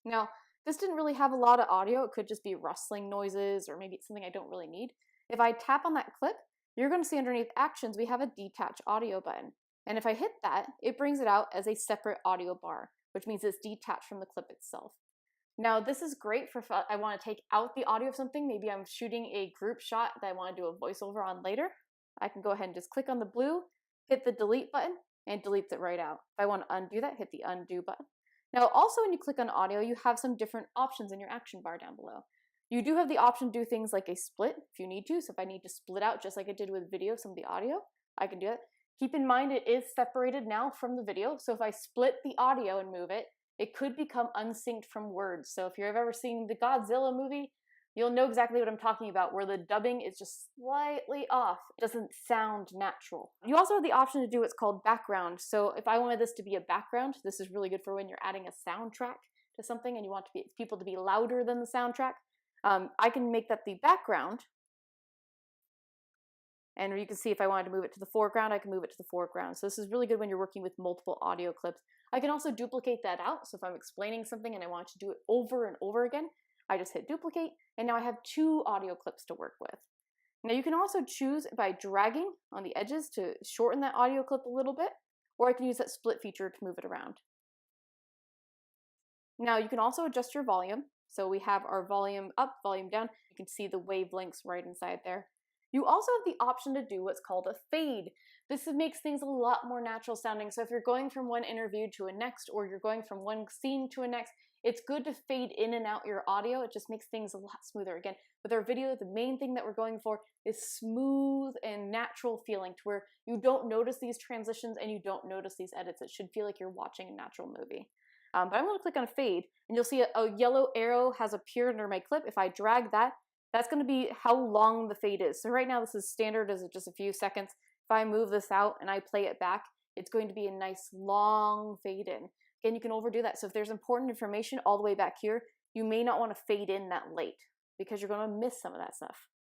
Now, this didn't really have a lot of audio. It could just be rustling noises, or maybe it's something I don't really need. If I tap on that clip, you're going to see underneath actions, we have a detach audio button. And if I hit that, it brings it out as a separate audio bar, which means it's detached from the clip itself. Now, this is great for if I want to take out the audio of something. Maybe I'm shooting a group shot that I want to do a voiceover on later. I can go ahead and just click on the blue, hit the delete button, and deletes it right out. If I want to undo that, hit the undo button. Now, also when you click on audio, you have some different options in your action bar down below. You do have the option to do things like a split if you need to. So if I need to split out, just like I did with video, some of the audio, I can do it. Keep in mind it is separated now from the video. So if I split the audio and move it, it could become unsynced from words. So if you've ever seen the Godzilla movie, you'll know exactly what I'm talking about, where the dubbing is just slightly off. It doesn't sound natural. You also have the option to do what's called background. So if I wanted this to be a background, this is really good for when you're adding a soundtrack to something and you want people to be louder than the soundtrack. I can make that the background. And you can see if I wanted to move it to the foreground, I can move it to the foreground. So this is really good when you're working with multiple audio clips. I can also duplicate that out. So if I'm explaining something and I want to do it over and over again, I just hit duplicate, and now I have 2 audio clips to work with. Now you can also choose by dragging on the edges to shorten that audio clip a little bit, or I can use that split feature to move it around. Now you can also adjust your volume. So we have our volume up, volume down. You can see the wavelengths right inside there. You also have the option to do what's called a fade. This makes things a lot more natural sounding. So if you're going from one interview to a next, or you're going from one scene to a next, it's good to fade in and out your audio. It just makes things a lot smoother. Again, with our video, the main thing that we're going for is smooth and natural feeling, to where you don't notice these transitions and you don't notice these edits. It should feel like you're watching a natural movie. But I'm going to click on fade, and you'll see a yellow arrow has appeared under my clip. If I drag that, that's going to be how long the fade is. So right now this is standard as just a few seconds. If I move this out and I play it back, it's going to be a nice long fade in. Again, you can overdo that. So if there's important information all the way back here, you may not want to fade in that late because you're going to miss some of that stuff.